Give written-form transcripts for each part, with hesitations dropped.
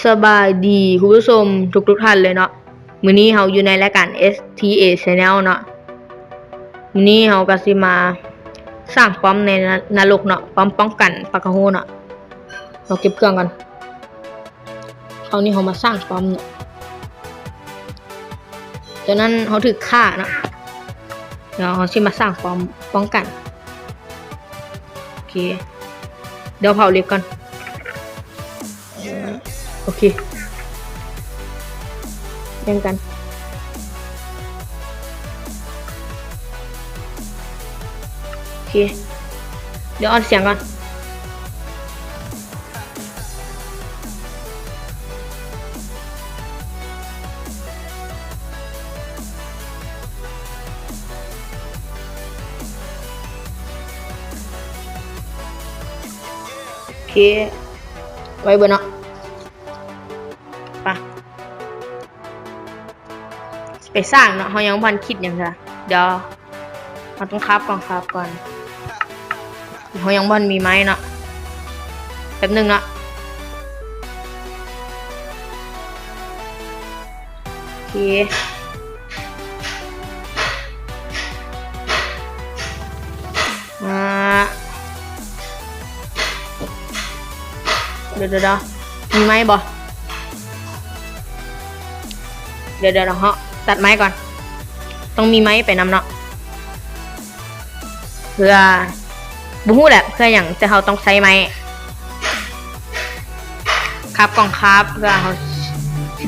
สบายดีคุณผู้ชมทุกท่านเลยเนาะมื้อนี้เราอยู่ในรายการ STA Channel เนาะมื้อนี้เราก็สิมาสร้างป้อมในนรกเนาะป้อมป้องกันปากกะโฮเนาะเราเก็บเครื่องกันคราวนี้เรามาสร้างป้อมเนาะจากนั้นเราถึกฆ่าเนาะเดี๋ยวเราสิมาสร้างป้อมป้องกันโอเคเดี๋ยวเผาเหล็กก่อนโอเคเล่นกันโอเคเดี๋ยวออนเสียงก่อนโอเคไว้เบอร์เนาะไปสร้างเนาะเขายังพันคิดอย่างไรเดี๋ยวเราต้องคราฟก่อนเขายังพันมีไม้เนาะแป๊บนึงเนาะโอเคเดี๋ยวมีไม้บ่เดี๋ยวเราตัดไม้ก่อนต้องมีไม้ไปนำเนาะเพื่อบุ้งแหละเพื่ออย่างแต่เขาต้องใช้ไม้คราฟกล่องคราฟเพื่อเขา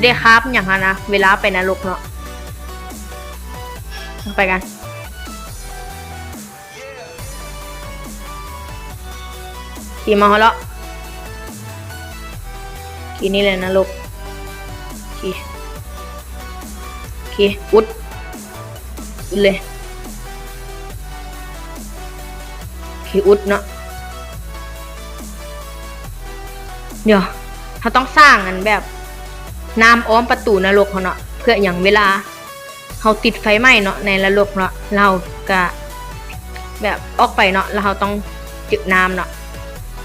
ได้คราฟอย่างนั้นนะเวลาไปนรกเนาะไปกันขี่มาแล้วขี่นี่เลยนรกขี่โอเคอุดเลยโอเคอุดเนาะเดี๋ยวเขาต้องสร้างกันแบบน้ำอ้อมประตูนรกเขาเนาะเพื่ออย่างเวลาเขาติดไฟไหม้เนาะในนรกเนาะเราก็แบบออกไปเนาะแล้วเขาต้องจุดน้ำเนาะ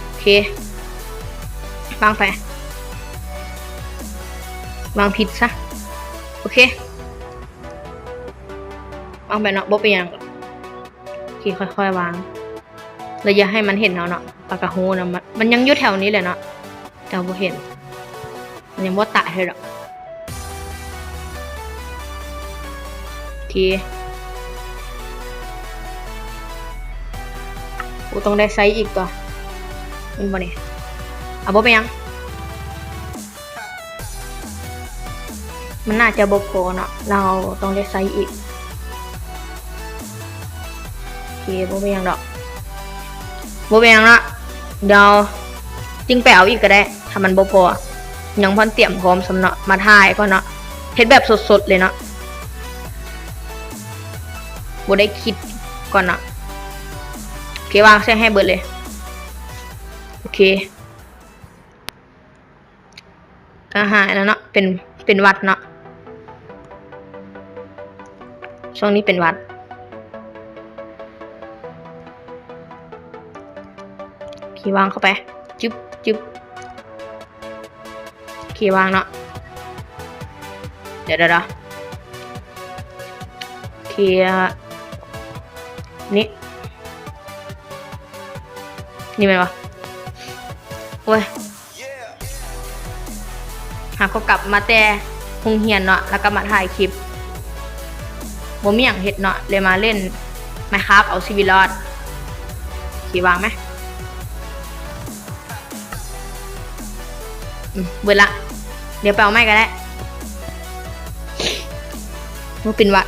โอเควางไปวางผิดซะโอเควางไปเนาะบ่เป็นอย่างที่ค่อยๆวางเราอย่าให้มันเห็นเนาะปากกะโฮนะมันยังอยู่แถวนี้เลยเนาะแต่บ่เห็นมันยังบ่ตายเลยหรอกโอเคกูต้องได้ไซส์อีกตัวมันบ่นี่เอาบ่เป็นยังมันน่าจะบ่พอเนาะเราต้องได้ไซส์อีกบ่เป็นยังดอกบ่เป็นยังละเดี๋ยวจึงไปเอาอีกก็ได้ถ้ามันบ่พอยังพอนเตรียมพร้อมสำเนาะมาถ่ายก่อนเนาะเฮ็ดแบบสดๆเลยเนาะบ่ได้คิดก่อนเนาะโอเควางใส่ให้เบิดเลยโอเคก็หายแล้วเนาะเป็นวัดเนาะช่วงนี้เป็นวัดขีวางเข้าไปจึ๊บขีวางเนาะเดี๋ยวขีนี่มันวะโอ้ยหากเขากลับมาแต่โรงเรียนเนาะแล้วก็มาถ่ายคลิปบ่มีหยังเฮ็ดเนาะเลยมาเล่นMinecraftเอาชีวิตรอดขีวางไหมเบิดละเดี๋ยวไปเอาไม้ก็ได้มันเป็นวัด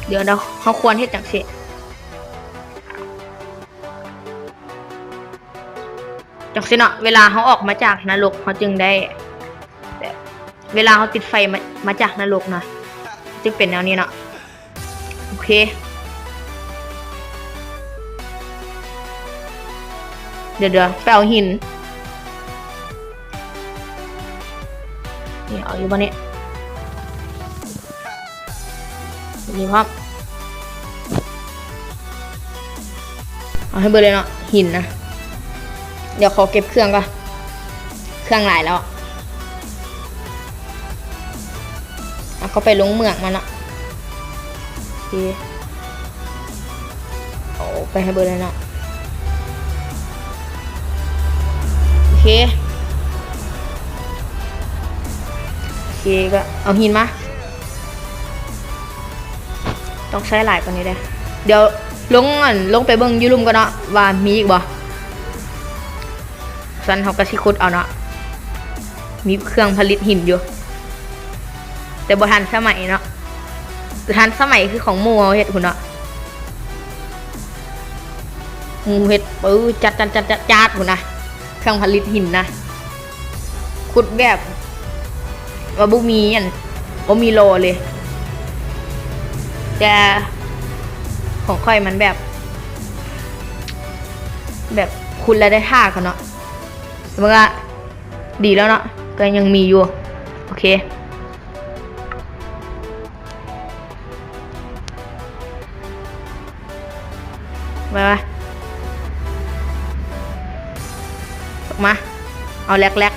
เดี๋ยวเขาควรเฮ็ดจังซี่เนาะเวลาเขาออกมาจากนรกเขาจึงได้เวลาเขาติดไฟมาจากนรกนะจึงเป็นแนวนี้เนาะโอเคเดี๋ยวไปเอาหินนี่เอาอยู่บนนี้นี่ครับ เอาให้เบอร์เลยเนาะหินนะ เดี๋ยวขอเก็บเครื่องก่อนเครื่องหลายแล้วเอาเขาไปลงเมืองมันอะโอเคเอาไปให้เบอร์เลยเนาะโอเคก็เอาหินมาต้องใช้หลายกว่านี้เลยเดี๋ยวลงไปเบิ่งยูรุมกันเนาะว่ามีอีกบ่สันเขาก็สิขุดเอาเนาะมีเครื่องผลิตหินอยู่แต่บ่ทันสมัยเนาะทันสมัยคือของหมู่เฮ็ดพุ่นเนาะหมู่เฮ็ดจัดพุ่นนะเครื่องผลิตหินนะขุดแบบว่าบ่มีอันบ่มีโลเลยแต่ของค่อยมันแบบคุณแล้วได้ท่ากันเนาะมันก็ดีแล้วเนาะก็ยังมีอยู่โอเคมาออกมาเอาแหลก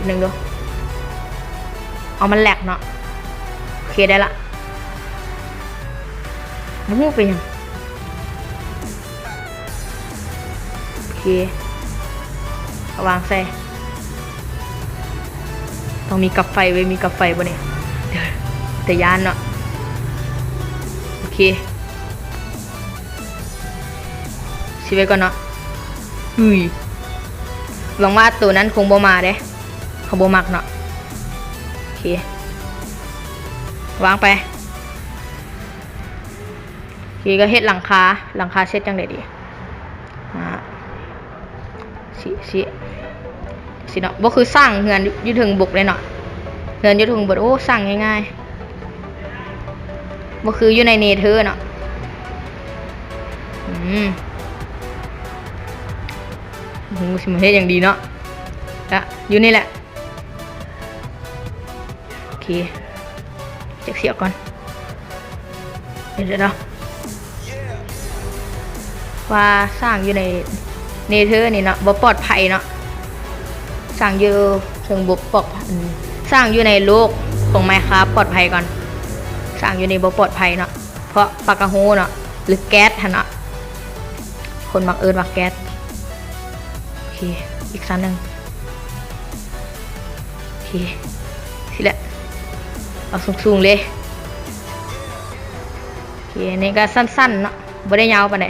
หนึ่งดูเอามันแหลกเนาะโอเคได้ละน้ำมูกไปยังโอเคเอาวางใส่ต้องมีกับไฟไว้มีกับไฟบ่เนี่ยแต่ยานเนาะโอเคชิไว้ก่อนเนาะหวังว่าตัวนั้นคงบ่มาเด้เขาบ่มักเนาะโอเควางไปโอเคก็เฮ็ดหลังคาเสร็จจังได๋ดีสิเนาะบ่คือสร้างเฮือนอยู่ถึงบกเลยเนาะเฮือนอยู่ถึงบกโอ้สร้างง่ายๆบ่คืออยู่ในเนเธอร์เนาะสิมาเฮ็ดอย่างดีเนาะละอยู่นี่แหละโอเคจักเสียก่อนเดี๋ยวว่าสร้างอยู่ในเนเธอร์นี่เนาะบ่ปลอดภัยเนาะสร้างอยู่เชิงบกปลอดภัยสร้างอยู่ในโลกของไมน์คราฟปลอดภัยก่อนสร้างอยู่ในบ่ปลอดภัยเนาะเพราะปากกาโฮเนาะหรือแก๊สหั่นเนาะคนมักมักแก๊สโอเคอีกชั้นหนึ่งโอเคสิแหละเอาสูงๆเลยโอเคนี่ก็สั้นๆเนาะบ่ได้ยาวปานใด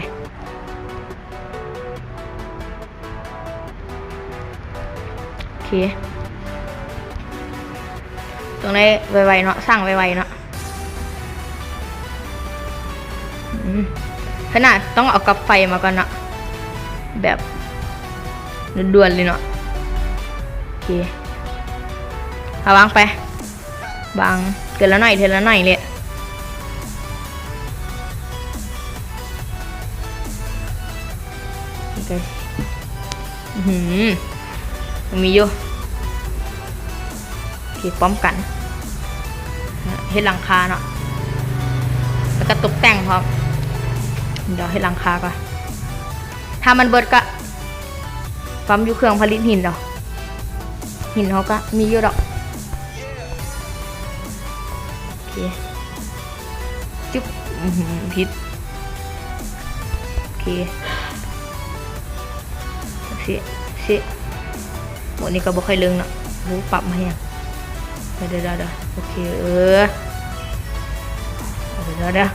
โอเคตรงนี้ไวๆเนาะสร้างไวๆเนาะขนาดต้องเอากับไฟมาก่อนเนาะแบบด่วนๆเลยเนาะโอเคเอาวางไปบางเทีละหน่อยเลยโอเคมีอยู่โอเคป้อมกันเฮ็ดหลังคาเนาะแล้วก็ตกแต่งพร้อมเดี๋ยวให้หลังคาก่อนถ้ามันเบิดก็ปั๊มอยู่เครื่องผลิตหินดอกหินเขาก็มีเยอะดอกโอเคจุ๊บพิษโอเคสิหมดนี้ก็บ่ค่อยเรื่องเนาะบูปรับมาให้เดี๋ยวโอเคเดี๋ยว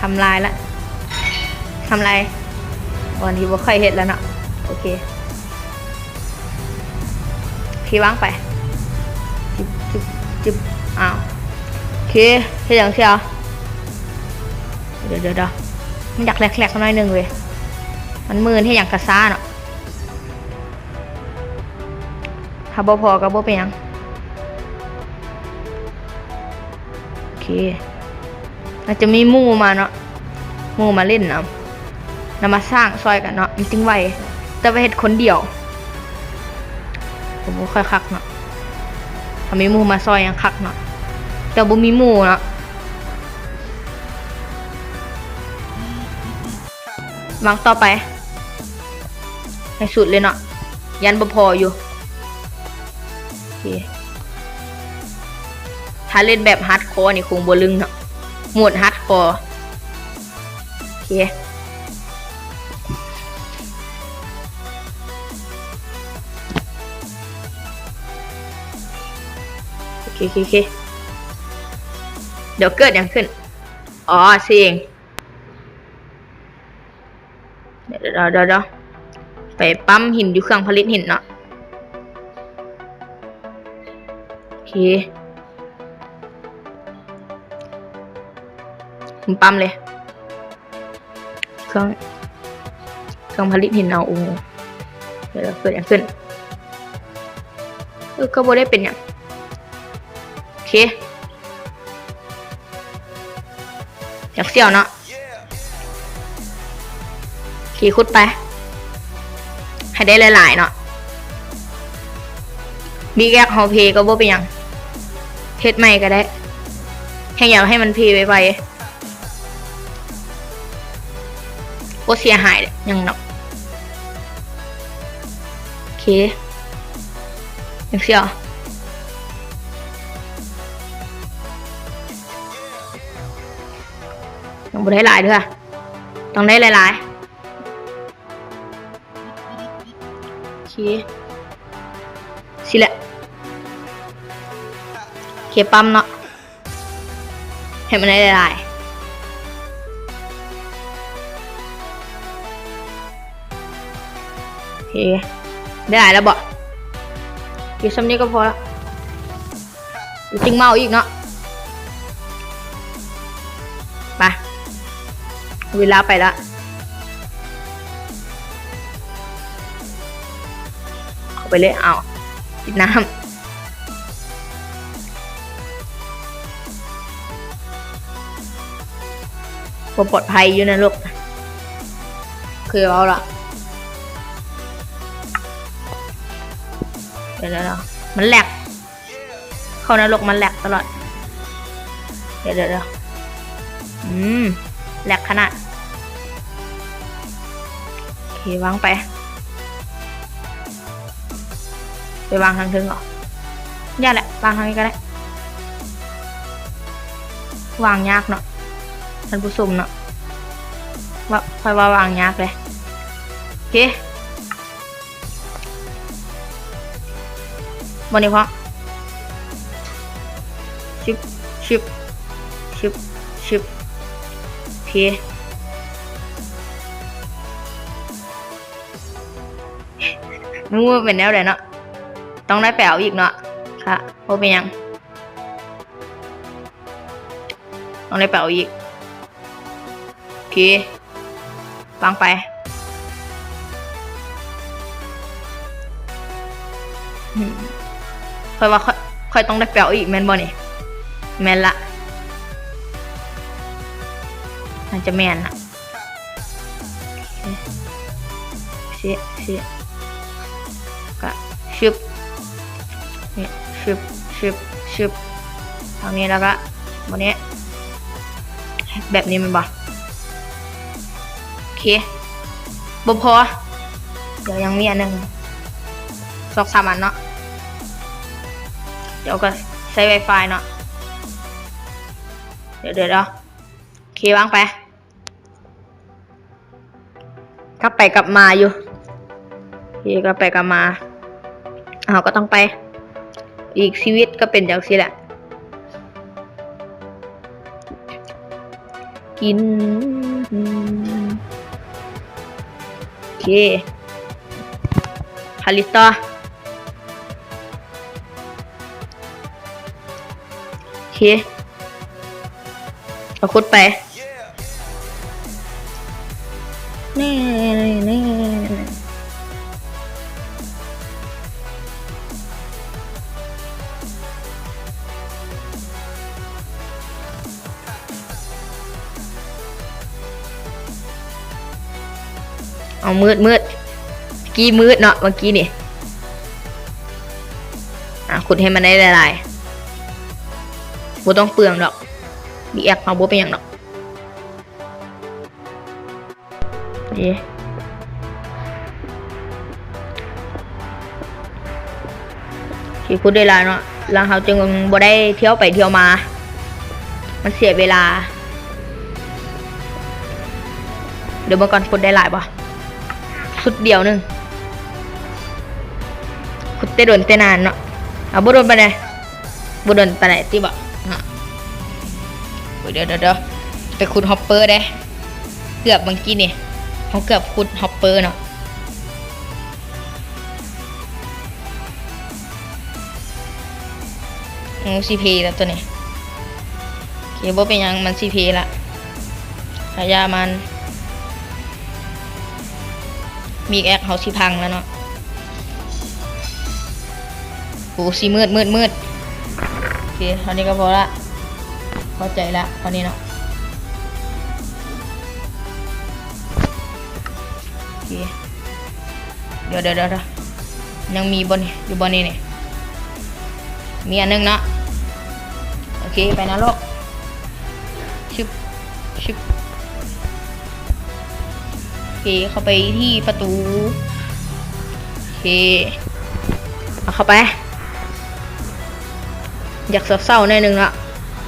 ทำลายละวันที่บ่ค่อยเห็ดแล้วเนาะโอเควางไปจิบอ้าวโอเคเฮ็ดอย่างเชียวเดี๋ยวมันอยากแหลกๆหน่อยนึงเว้ยมันมืนให้อย่างกระซ่าเนาะถ้าบ่พอก็บ่เป็นหยังโอเคอาจจะมีหมู่มาเนาะหมู่มาเล่นเนาะนำมาสร้างซอยกันเนาะมันจริงไวแต่ไปเฮ็ดคนเดียวผมบ่ค่อยคักเนาะถ้ามีหมู่มาซอยยังคักเนาะแต่บ่มีหมู่เนาะวางต่อไป ให้สุดเลยเนาะยันบ่พออยู่โอเคถ้าเล่นแบบฮาร์ดคอร์นี่คงบ่ลึงเนาะโหมดฮาร์ดคอร์โอเคโอเคเดี๋ยวเกิดอย่างขึ้นอ๋อเสียงเดี๋ยวไปปั๊มหินอยู่เครื่องผลิตหินเนาะโอเคผมปั๊มเลยเครื่องผลิตหินเอาเดี๋ยวเกิดอย่างขึ้นก็บ่ได้เป็นอย่างโอเคอยากเสี่ยวเนาะขี่คุดไปให้ได้หลายๆเนาะบีแกเฮาเพก็บ่เป็นหยังเฮ็ดใหม่ก็ได้แค่อยากให้มันเพไวๆบ่เสียหายยังเนาะโอเคอยากเสี่ยวยังบ่ได้หลายเด้อต้องได้หลายๆโอเคสิแหละโอเคปั๊มเนาะให้มันได้หลายๆโอเคได้หลายแล้วบ่อยู่ซ้ำนี้ก็พอละจริงเมาอีกเนาะไปเวลาไปละเข้าไปเลยเอากินน้ำปลอดภัยอยู่นะลูกคือเอาละเดี๋ยวมันแหลกเข้านรกมันแหลกตลอดเดี๋ยวแหลกขนาดโอเควางไปวางทางถึงเหรอย่าแหละวางทางนี้ก็ได้วางยากเนาะท่านผู้ชมเนาะว่าค่อยวางยากเลยโอเควันนี้พอชิบโอเคมึงเป็นแนวไหนเนาะต้องได้แปลอีกเนาะค่ะเพราะเป็นยังต้องได้แปลอีกโอเควางไปค่อยว่าค่อยต้องได้แปลอีกแมนบอนี่แมนละมันจะแมนอะเสียก็ชึบนี่ชึบทางนี้แล้วก็วันนี้แบบนี้มันบ่โอเคบ่พอเดี๋ยวยังมีอันหนึ่ง2-3 อันเนาะเดี๋ยวก็ใช้ Wi-Fi เนาะเดี๋ยวโอเควางไปกลับไปกลับมาอยู่โอเคกลับไปกลับมาก็ต้องไปอีกชีวิตก็เป็นอย่างนี้แหละกินโอเคผลิตต่อโอเคเอาขุดไปนี่เอามืดกี้มืดเนาะเมื่อกี้นี่ขุดให้มันได้หลายๆบ่ต้องเปลืองดอกบีแอกเอาบ่เป็นอย่างดอกนี่ ที่พูดได้หลายเนาะแล้วเขาจึงบ่ได้เที่ยวไปเที่ยวมา มันเสียเวลาเดี๋ยวเมื่อก่อนพูดได้หลายบ่สุดเดียวนึงพูดได้โดนแต่นานเนาะเอาบ่โดนไปไหนบ่โดนไปไหนที่บ่เดี๋ยวไปขุดฮอปเปอร์ได้เกือบบางกี้นี่เขาเกือบขุดฮอปเปอร์เนาะซีพีแล้วตัวนี้เคเบิลเป็นยังมันซีพีละขายามันมีแอคเขาสิพังแล้วเนาะโอ้สีมืดโอเคตอนนี้ก็พอละเข้าใจละตอนนี้เนาะโอเคเดี๋ยวยังมีบนอยู่บนนี้เนี่ยมีอันนึงเนาะโอเคไปนะโลกชิบโอเคเข้าไปที่ประตูโอเคเอาเข้าไปอยากเศร้าๆหน่อยนึงละ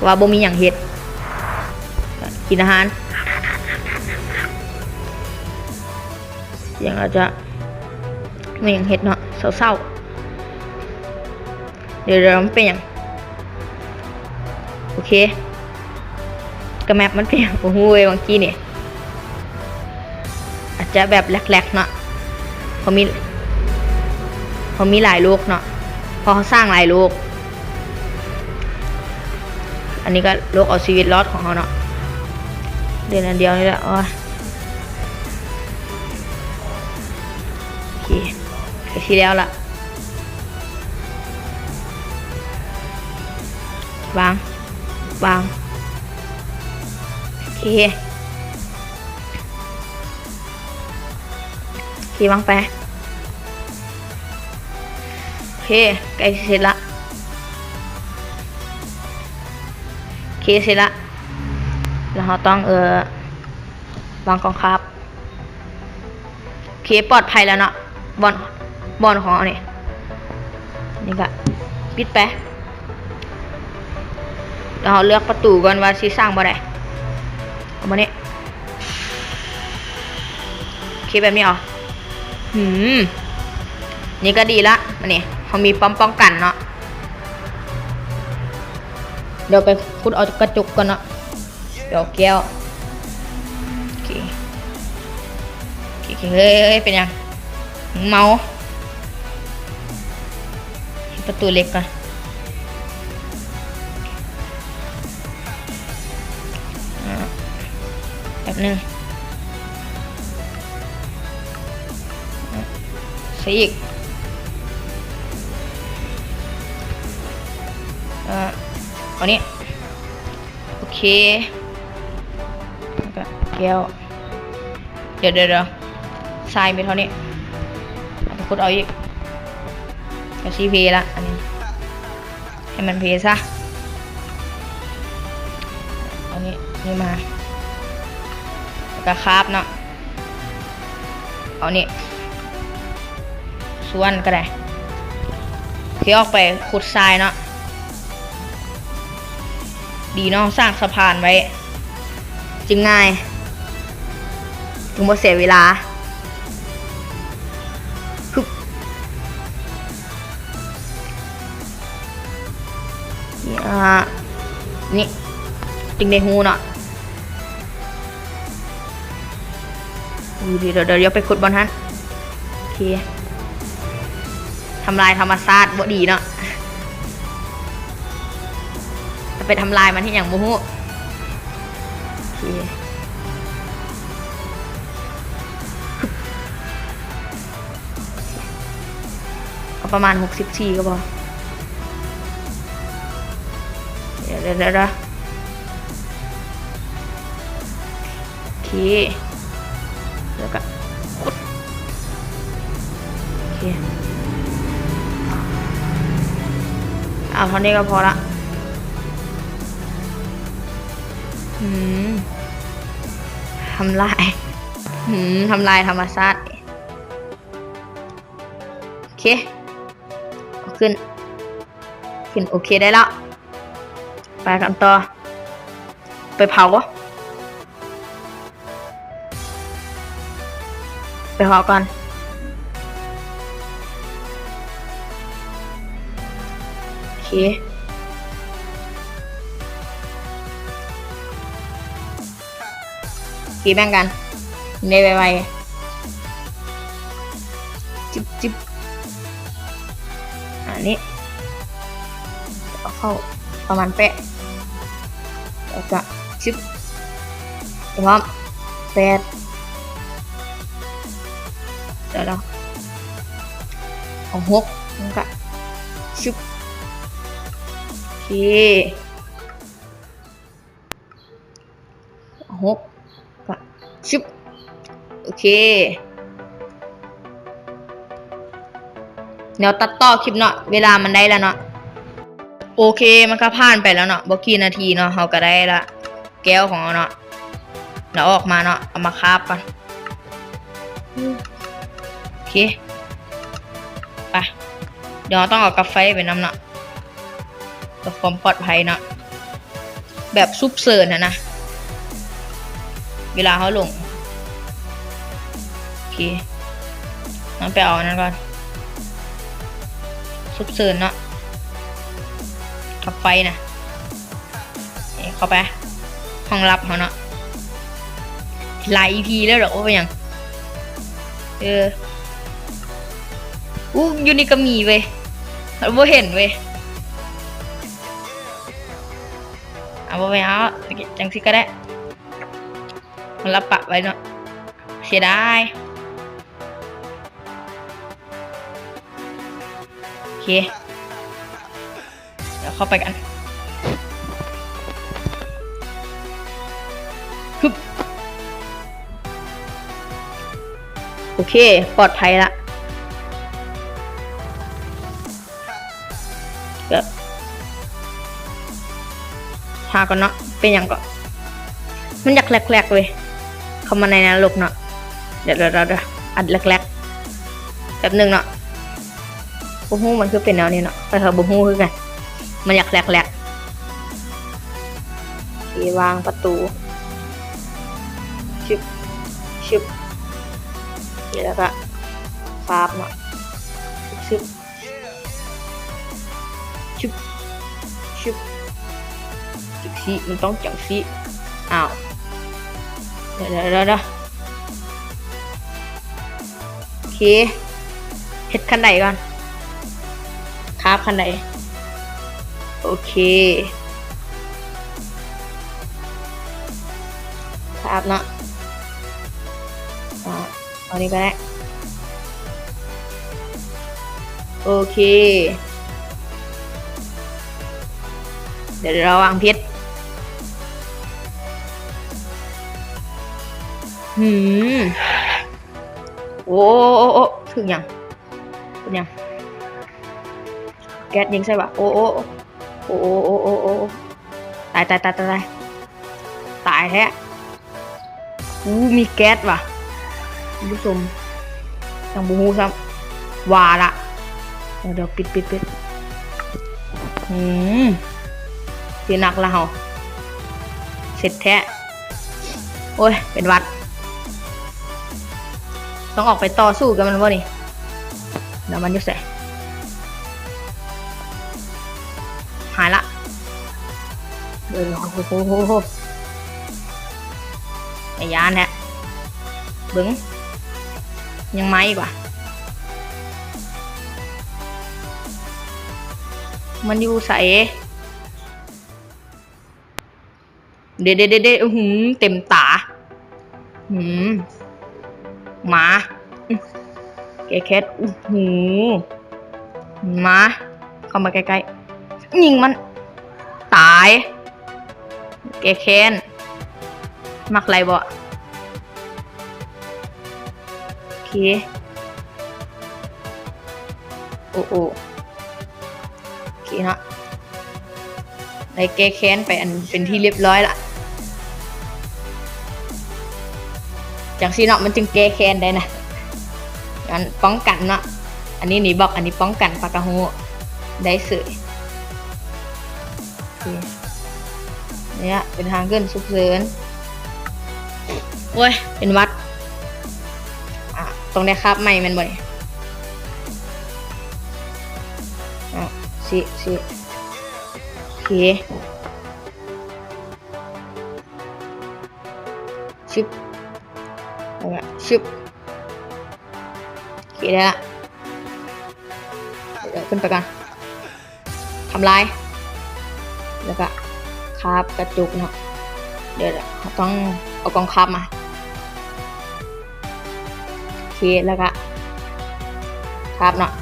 ว่าบ่มีอย่างเฮ็ดกินอาหารอย่างอาจจะไม่อย่างเฮ็ดเนาะเศร้าเดี๋ยวมันเป็นอย่างโอเคกระแมปมันเป็นอย่างโอ้โหเมื่อกี้เนี่ยอาจจะแบบแหลกๆเนาะเขามีหลายโลกเนาะพอเขาสร้างหลายโลกอันนี้ก็โลกเอาชีวิตรอดของเขาเนาะเดือนอันเดียวนี่แหละโอเคทีแล้วล่ะวางโอเควางไปโอเคใกล้เสร็จละโอเคเสร็จละแล้วเราต้องวางกองครับโอเคปลอดภัยแล้วเนาะบอลของเราเนี่ยนี่ก็ปิดไปเราเลือกประตูก่อนว่าสิสร้างบ่ได้เอามาเนี่ยโอเคแบบนี้เหรอนี่ก็ดีละมันนี่เขามีป้องกันเนาะเดี๋ยวไปขุดเอากระจุกก่อนเนาะเดี๋ยวแก้วโอเคเฮ้ยเป็นยังเมาประตูเล็กก่อนแบบนึงใส่อีกเอานี้โอเคแก้วเดี๋ยวทรายมีเท่านี้ไปขุดเอาอีกก็ซีเพละอันนี้ให้มันเพซะอันนี้มาแล้วก็คาบเนาะเอานี่ส่วนก็ได้เที่ยวออกไปขุดทรายเนาะดีเนาะสร้างสะพานไว้จึงง่ายถึงบ่เสียเวลานี่จึงได้ฮูเนาะเดี๋ยวไปขุดบอลฮะโอเคทำลายธรรมชาติบ่ดีเนาะจะไปทำลายมันที่อย่างโมโหโอเคก็ประมาณ64ก็พอเดี๋ยวโอเคแล้วก็โอเคเอาเท่านี้ก็พอละทำลายธรรมชาติโอเคเอาขึ้น ขึ้นโอเคได้แล้วไปกันต่อไปเผาก่อนโอเคแบ่งกันในไวๆจิบอันนี้เอาเข้าประมาณเป๊ะแล้วก็ชิบพร้อม8เดี๋ยวเราเอา6แล้วก็ชิบโอเค6ก็ชิบโอเคเดี๋ยวตัดต่อคลิปเนาะเวลามันได้แล้วเนาะโอเคมันก็ผ่านไปแล้วเนาะบ่กี่นาทีเนาะเราก็ได้ละแก้วของเราเนาะเดี๋ยวออกมาเนาะเอามาคาบก่อนโอเคไปเดี๋ยวต้องเอากาแฟไปน้ำเนาะเพื่อความปลอดภัยเนาะแบบซุปเสิร์นนะเวลาเขาลงโอเคน้องไปเอานั้นก่อนซุปเสิร์นเนาะกับไฟนะเข้าไปห้องลับเขาเนาะหลาย EP แล้วหรอว่าอย่างอยู่นี่ก็มีเว้ยเราบ่เห็นเว้ยเอาไปเอาจังสิก็ได้มันรับปะไว้เนาะเสียดายโอเคเดี๋ยวเข้าไปกันโอเคปลอดภัยละก็ทาก่อนเนาะเป็นอย่างก็มันอยากแหลกๆเลยเข้ามาในนรกเนาะเดี๋ยวอัดแหลกๆแบบนึงเนาะบุ้งหูมันคือเป็นแนวนี้เนาะไปเถอะบุ้งหูคือกันมันอยากแหลกวางประตูชึบแล้วก็ฟาบเนาะชึบจังสีมันต้องจังสีอ้าวเดี๋ยวโอเคเฮ็ดขั้นใดก่อนคาบขั้นใดโอเคคาบเนาะเอานี้ก็ได้โอเคเดี๋ยวเราวางเพชรโอ้ถึงยังแก๊สยิงใช่ปะโอ้ตายแท้มีแก๊สว่ะคุณผู้ชมยังบูฮูซ้ำวาละเดี๋ยวปิดเสียหนักละเหรอเสร็จแท้โอ้ยเป็นวัดต้องออกไปต่อสู้กันมันวะนี่เดี๋ยวมันยุ่งใส่หายละโอ้โหไอ้ยานแท้บึ้งยังไม้อีกว่ะมันอยู่ใส่เด็ดเต็มตาหมาแกแคทหมาเข้ามาใกล้ๆยิงมันตายแกแค้นมักไรบ่โอเคโอ้โอเคเนาะได้แก้แค้นไปอันเป็นที่เรียบร้อยละจากซีเนาะมันจึงแก้แค้นได้นะงั้นป้องกันเนาะอันนี้หนีบอกอันนี้ป้องกันปากกาหูได้สื่อ เนี่ยเป็นทางขึ้นฉุกเฉินโอ้ยเป็นวัดต้องได้ครับใหม่มันบ่เนี่ยสิโอเคชึบแล้วก็ชึบโอเคได้ละเดี๋ยวขึ้นไปกันทำลายแล้วก็คาบกระจุกเนาะเดี๋ยวเราต้องเอากองคาบมาโอเคแล้วก็คาบเนาะ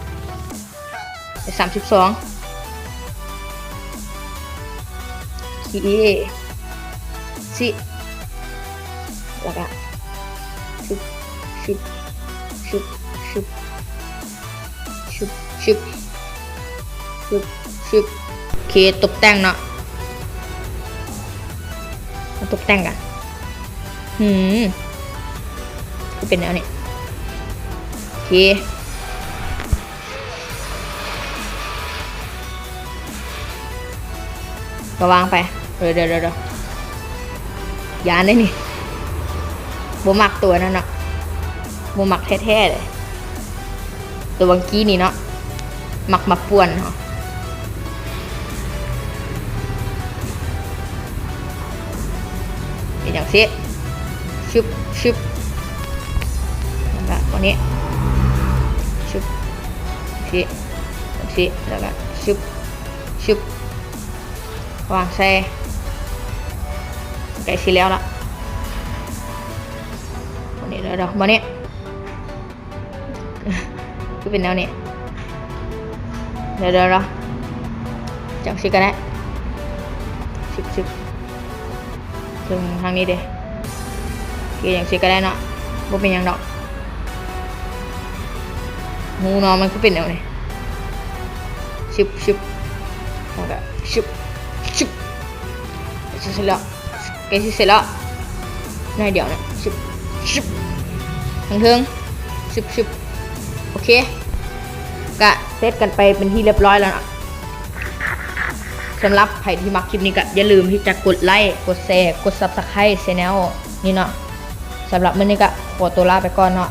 ไป32คีสิแล้วก็ชุบชุบชุบชุบชุบชุบชุบชุบโอเคตกแต่งเนาะมาตกแต่งกันก็เป็นแนวนี้โอเคก็วางไปเดี๋ยวยานได้นี่โบมักตัวนั่นเนาะโบมักแท้ๆเลยตัววังกี้นี่เนาะมักมาป่วนเนาะเป็นอย่างนี้ชุบชุบแล้วก็วันนี้ชุบสิแล้วก็ชุบชุบวางใส่ไก่สีแล้วละวันนี้แล้ววันนี้ก็เป็นแนวนี้เดี๋ยวจับสิกันได้ชุบถึงทางนี้เด้ก็อย่างสิกันได้เนาะบ่เป็นอย่างดอกงูนอนมันก็เป็นแนวนี้ชุบแล้วก็ชุบเสร็จแล้วเสร็จแล้วน่าเดี๋ยวนะชุบถึงชุบโอเคก็เซตกันไปเป็นที่เรียบร้อยแล้วนะสำหรับใครที่มักคลิปนี้ก็อย่าลืมที่จะกดไลค์กดแชร์กด Subscribe Channel นี่เนาะสำหรับมื้อนี้ก็ขอตัวลาไปก่อนเนาะ